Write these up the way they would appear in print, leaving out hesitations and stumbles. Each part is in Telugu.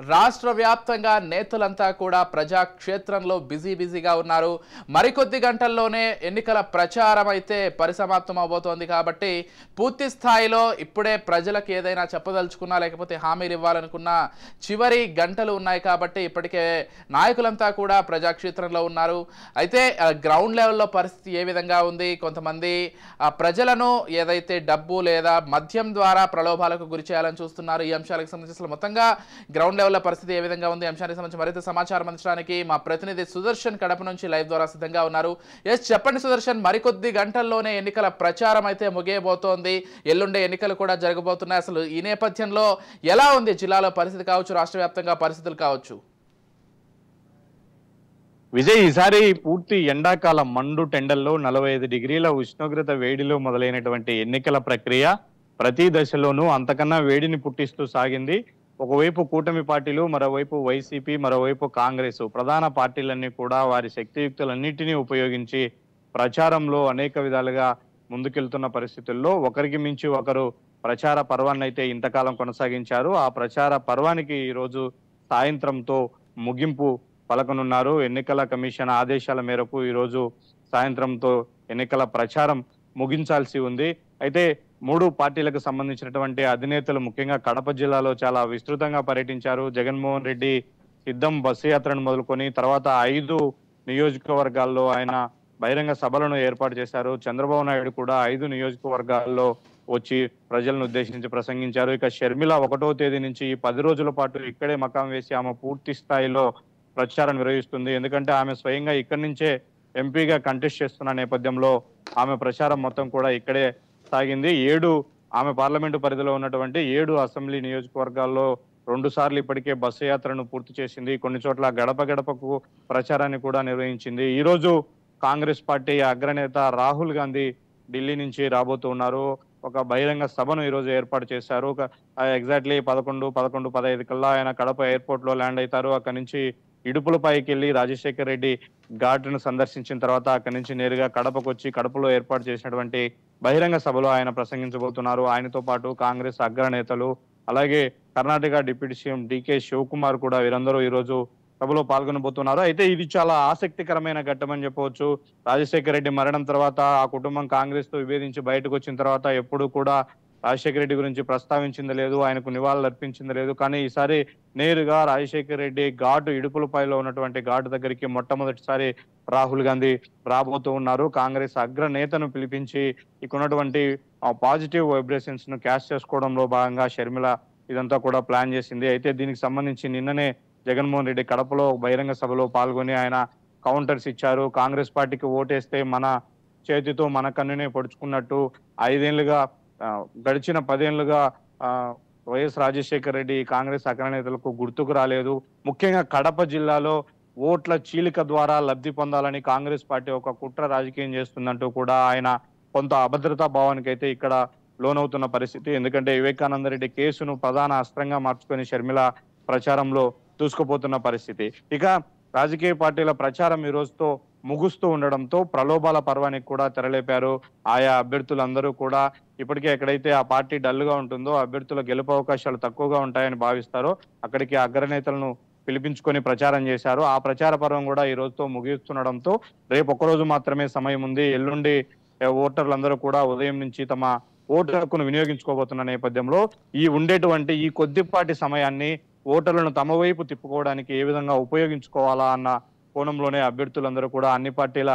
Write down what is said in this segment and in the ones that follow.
రాష్ట్ర వ్యాప్తంగా నేతలంతా కూడా ప్రజాక్షేత్రంలో బిజీగా ఉన్నారు. మరికొద్ది గంటల్లోనే ఎన్నికల ప్రచారం అయితే పరిసమాప్తం అవబోతోంది కాబట్టి పూర్తి స్థాయిలో ఇప్పుడే ప్రజలకు ఏదైనా చెప్పదలుచుకున్నా లేకపోతే హామీలు ఇవ్వాలనుకున్నా చివరి గంటలు ఉన్నాయి కాబట్టి ఇప్పటికే నాయకులంతా కూడా ప్రజాక్షేత్రంలో ఉన్నారు. అయితే గ్రౌండ్ లెవెల్లో పరిస్థితి ఏ విధంగా ఉంది? కొంతమంది ప్రజలను ఏదైతే డబ్బు లేదా మద్యం ద్వారా ప్రలోభాలకు గురి చేయాలని చూస్తున్నారు. ఈ అంశాలకు సంబంధించి మొత్తంగా గ్రౌండ్ లెవెల్ పరిస్థితి ఏ విధంగా ఉంది? అంశానికి సంబంధించి మరింత సమాచారం అందించడానికి మా ప్రతినిధి సుదర్శన్ కడప నుంచి లైవ్ ద్వారా సిద్ధంగా ఉన్నారు. చెప్పండి సుదర్శన్, మరికొద్ది గంటల్లోనే ఎన్నికల ప్రచారం అయితే ముగియబోతోంది. ఎల్లుండే ఎన్నికలు కూడా జరగబోతున్నాయి. అసలు ఈ నేపథ్యంలో ఎలా ఉంది జిల్లాలో పరిస్థితి కావచ్చు, రాష్ట్ర వ్యాప్తంగా పరిస్థితులు కావచ్చు? విజయ్, ఈసారి పూర్తి ఎండాకాల మండు టెండల్లో 45 డిగ్రీల ఉష్ణోగ్రత వేడిలో మొదలైనటువంటి ఎన్నికల ప్రక్రియ ప్రతి దశలోనూ అంతకన్నా వేడిని పుట్టిస్తూ సాగింది. ఒకవైపు కూటమి పార్టీలు, మరోవైపు వైసీపీ, మరోవైపు కాంగ్రెస్ ప్రధాన పార్టీలన్నీ కూడా వారి శక్తియుక్తులన్నింటినీ ఉపయోగించి ప్రచారంలో అనేక విధాలుగా ముందుకెళ్తున్న పరిస్థితుల్లో ఒకరికి మించి ఒకరు ప్రచార పర్వాన్ని అయితే ఇంతకాలం కొనసాగించారు. ఆ ప్రచార పర్వానికి ఈరోజు సాయంత్రంతో ముగింపు పలకనున్నారు. ఎన్నికల కమిషన్ ఆదేశాల మేరకు ఈరోజు సాయంత్రంతో ఎన్నికల ప్రచారం ముగించాల్సి ఉంది. అయితే 3 పార్టీలకు సంబంధించినటువంటి అధినేతలు ముఖ్యంగా కడప జిల్లాలో చాలా విస్తృతంగా పర్యటించారు. జగన్మోహన్ రెడ్డి సిద్ధం బస్సు యాత్రను మొదలుకొని తర్వాత 5 నియోజకవర్గాల్లో ఆయన బహిరంగ సభలను ఏర్పాటు చేశారు. చంద్రబాబు నాయుడు కూడా 5 నియోజకవర్గాల్లో వచ్చి ప్రజలను ఉద్దేశించి ప్రసంగించారు. ఇక షర్మిల 1వ తేదీ నుంచి 10 రోజుల పాటు ఇక్కడే మకాం వేసి ఆమె పూర్తి స్థాయిలో ప్రచారం నిర్వహిస్తుంది. ఎందుకంటే ఆమె స్వయంగా ఇక్కడి నుంచే ఎంపీగా కంటెస్ట్ చేస్తున్న నేపథ్యంలో ఆమె ప్రచారం మొత్తం కూడా ఇక్కడే సాగింది. ఆమె పార్లమెంటు పరిధిలో ఉన్నటువంటి 7 అసెంబ్లీ నియోజకవర్గాల్లో 2 సార్లు ఇప్పటికే బస్సు యాత్రను పూర్తి చేసింది. కొన్ని చోట్ల గడప గడపకు ప్రచారాన్ని కూడా నిర్వహించింది. ఈ రోజు కాంగ్రెస్ పార్టీ అగ్రనేత రాహుల్ గాంధీ ఢిల్లీ నుంచి రాబోతున్నారు. ఒక బహిరంగ సభను ఈ రోజు ఏర్పాటు చేశారు. ఎగ్జాక్ట్లీ 11:15 కల్లా ఆయన కడప ఎయిర్పోర్ట్ లో ల్యాండ్ అవుతారు. అక్కడి నుంచి ఇడుపులపైకి వెళ్లి రాజశేఖర్ రెడ్డి ఘాట్ను సందర్శించిన తర్వాత అక్కడి నుంచి నేరుగా కడపకు వచ్చి కడపలో ఏర్పాటు చేసినటువంటి బహిరంగ సభలో ఆయన ప్రసంగించబోతున్నారు. ఆయనతో పాటు కాంగ్రెస్ అగ్రనేతలు, అలాగే కర్ణాటక డిప్యూటీ సీఎం డికే శివకుమార్ కూడా వీరందరూ ఈ రోజు సభలో పాల్గొనబోతున్నారు. అయితే ఇది చాలా ఆసక్తికరమైన ఘట్టం అని చెప్పవచ్చు. రాజశేఖర రెడ్డి మరణం తర్వాత ఆ కుటుంబం కాంగ్రెస్ తో విభేదించి బయటకు వచ్చిన తర్వాత ఎప్పుడు కూడా రాజశేఖర రెడ్డి గురించి ప్రస్తావించింది లేదు, ఆయనకు నివాళులు అర్పించింది లేదు. కానీ ఈసారి నేరుగా రాజశేఖర రెడ్డి ఘాటు ఇడుపులపైలో ఉన్నటువంటి ఘాటు దగ్గరికి మొట్టమొదటిసారి రాహుల్ గాంధీ రాబోతూ ఉన్నారు. కాంగ్రెస్ అగ్రనేతను పిలిపించి ఇక్కడున్నటువంటి పాజిటివ్ వైబ్రేషన్స్ ను క్యాష్ చేసుకోవడంలో భాగంగా షర్మిల ఇదంతా కూడా ప్లాన్ చేసింది. అయితే దీనికి సంబంధించి నిన్ననే జగన్మోహన్ రెడ్డి కడపలో బహిరంగ సభలో పాల్గొని ఆయన కౌంటర్స్ ఇచ్చారు. కాంగ్రెస్ పార్టీకి ఓటేస్తే మన చేతితో మన కన్నునే పొడుచుకున్నట్టు గడిచిన 10 ఏళ్లుగా వైఎస్ రాజశేఖర రెడ్డి కాంగ్రెస్ అగ్రనేతలకు గుర్తుకు రాలేదు. ముఖ్యంగా కడప జిల్లాలో ఓట్ల చీలిక ద్వారా లబ్ధి పొందాలని కాంగ్రెస్ పార్టీ ఒక కుట్ర రాజకీయం చేస్తుందంటూ కూడా ఆయన కొంత అభద్రతా భావానికి అయితే ఇక్కడ లోనవుతున్న పరిస్థితి. ఎందుకంటే వివేకానంద రెడ్డి కేసును ప్రధాన అస్త్రంగా మార్చుకొని షర్మిల ప్రచారంలో దూసుకుపోతున్న పరిస్థితి. ఇక రాజకీయ పార్టీల ప్రచారం ఈ రోజుతో ముగుస్తూ ఉండడంతో ప్రలోభాల పర్వానికి కూడా తెరలేపారు. ఆయా అభ్యర్థులందరూ కూడా ఇప్పటికే ఎక్కడైతే ఆ పార్టీ డల్గా ఉంటుందో అభ్యర్థుల గెలుపు అవకాశాలు తక్కువగా ఉంటాయని భావిస్తారో అక్కడికి అగ్రనేతలను పిలిపించుకొని ప్రచారం చేశారు. ఆ ప్రచార పర్వం కూడా ఈ రోజుతో ముగిస్తుండడంతో రేపు ఒక్కరోజు మాత్రమే సమయం ఉంది. ఎల్లుండి ఓటర్లందరూ కూడా ఉదయం నుంచి తమ ఓటు హక్కును వినియోగించుకోబోతున్న నేపథ్యంలో ఉండేటువంటి ఈ కొద్దిపాటి సమయాన్ని ఓటర్లను తమ వైపు తిప్పుకోవడానికి ఏ విధంగా ఉపయోగించుకోవాలా అన్న కోణంలోనే అభ్యర్థులందరూ కూడా అన్ని పార్టీల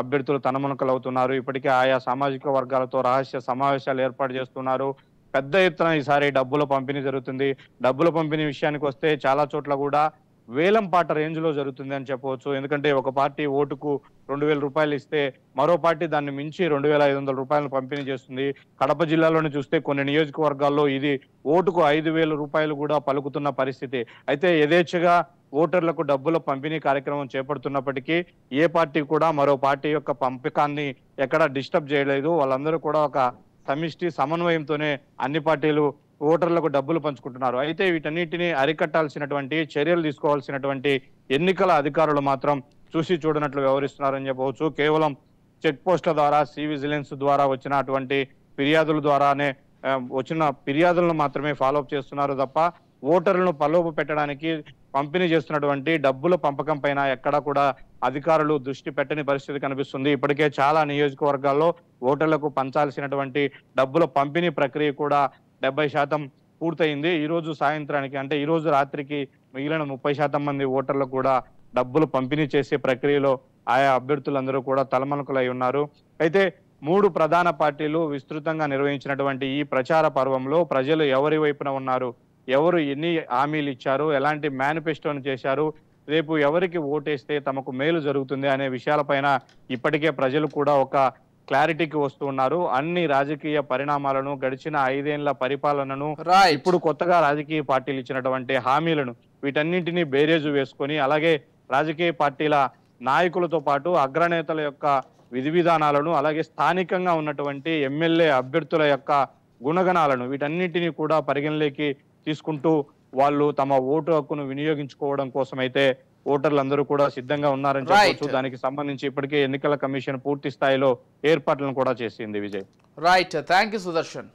అభ్యర్థులు తనమునకలవుతున్నారు. ఇప్పటికే ఆయా సామాజిక వర్గాలతో రహస్య సమావేశాలు ఏర్పాటు చేస్తున్నారు. పెద్ద ఎత్తున ఈసారి డబ్బుల పంపిణీ జరుగుతుంది. డబ్బుల పంపిణీ విషయానికి వస్తే చాలా చోట్ల కూడా వేలం పాట రేంజ్ లో జరుగుతుంది అని చెప్పవచ్చు. ఎందుకంటే ఒక పార్టీ ఓటుకు 2,000 రూపాయలు ఇస్తే మరో పార్టీ దాన్ని మించి 2,500 రూపాయలు పంపిణీ చేస్తుంది. కడప జిల్లాలోని చూస్తే కొన్ని నియోజకవర్గాల్లో ఇది ఓటుకు 5,000 రూపాయలు కూడా పలుకుతున్న పరిస్థితి. అయితే యథేచ్ఛగా ఓటర్లకు డబ్బుల పంపిణీ కార్యక్రమం చేపడుతున్నప్పటికీ ఏ పార్టీ కూడా మరో పార్టీ యొక్క పంపకాన్ని ఎక్కడ డిస్టర్బ్ చేయలేదు. వాళ్ళందరూ కూడా ఒక సమిష్టి సమన్వయంతోనే అన్ని పార్టీలు ఓటర్లకు డబ్బులు పంచుకుంటున్నారు. అయితే వీటన్నిటిని అరికట్టాల్సినటువంటి చర్యలు తీసుకోవాల్సినటువంటి ఎన్నికల అధికారులు మాత్రం చూసి చూడనట్లు వ్యవహరిస్తున్నారని చెప్పవచ్చు. కేవలం చెక్ పోస్టుల ద్వారా, సి విజిలెన్స్ ద్వారా వచ్చినటువంటి ఫిర్యాదుల ద్వారానే వచ్చిన ఫిర్యాదులను మాత్రమే ఫాలోఅప్ చేస్తున్నారు తప్ప ఓటర్లను ప్రలోభ పెట్టడానికి పంపిణీ చేస్తున్నటువంటి డబ్బుల పంపకం పైన ఎక్కడా కూడా అధికారులు దృష్టి పెట్టని పరిస్థితి కనిపిస్తుంది. ఇప్పటికే చాలా నియోజకవర్గాల్లో ఓటర్లకు పంచాల్సినటువంటి డబ్బుల పంపిణీ ప్రక్రియ కూడా 70% పూర్తయింది. ఈ రోజు సాయంత్రానికి అంటే ఈ రోజు రాత్రికి మిగిలిన 30% మంది ఓటర్లకు కూడా డబ్బులు పంపిణీ చేసే ప్రక్రియలో ఆయా అభ్యర్థులందరూ కూడా తలమణుకులై ఉన్నారు. అయితే 3 ప్రధాన పార్టీలు విస్తృతంగా నిర్వహించినటువంటి ఈ ప్రచార పర్వంలో ప్రజలు ఎవరి వైపున ఉన్నారు, ఎవరు ఎన్ని హామీలు ఇచ్చారు, ఎలాంటి మేనిఫెస్టోను చేశారు, రేపు ఎవరికి ఓటేస్తే తమకు మేలు జరుగుతుంది అనే విషయాలపైన ఇప్పటికే ప్రజలు కూడా ఒక క్లారిటీకి వస్తూ ఉన్నారు. అన్ని రాజకీయ పరిణామాలను, గడిచిన 5 ఏళ్ల పరిపాలనను, ఇప్పుడు కొత్తగా రాజకీయ పార్టీలు ఇచ్చినటువంటి హామీలను వీటన్నింటినీ బేరేజు వేసుకొని, అలాగే రాజకీయ పార్టీల నాయకులతో పాటు అగ్రనేతల యొక్క విధి విధానాలను, అలాగే స్థానికంగా ఉన్నటువంటి ఎమ్మెల్యే అభ్యర్థుల యొక్క గుణగణాలను వీటన్నిటినీ కూడా పరిగణలోకి తీసుకుంటూ వాళ్ళు తమ ఓటు హక్కును వినియోగించుకోవడం కోసం అయితే ఓటర్లందరూ కూడా సిద్ధంగా ఉన్నారని చెప్పవచ్చు. దానికి సంబంధించి ఇప్పటికే ఎన్నికల కమిషన్ పూర్తి స్థాయిలో ఏర్పాట్లను కూడా చేసింది. Vijay, right, thank you Sudarshan.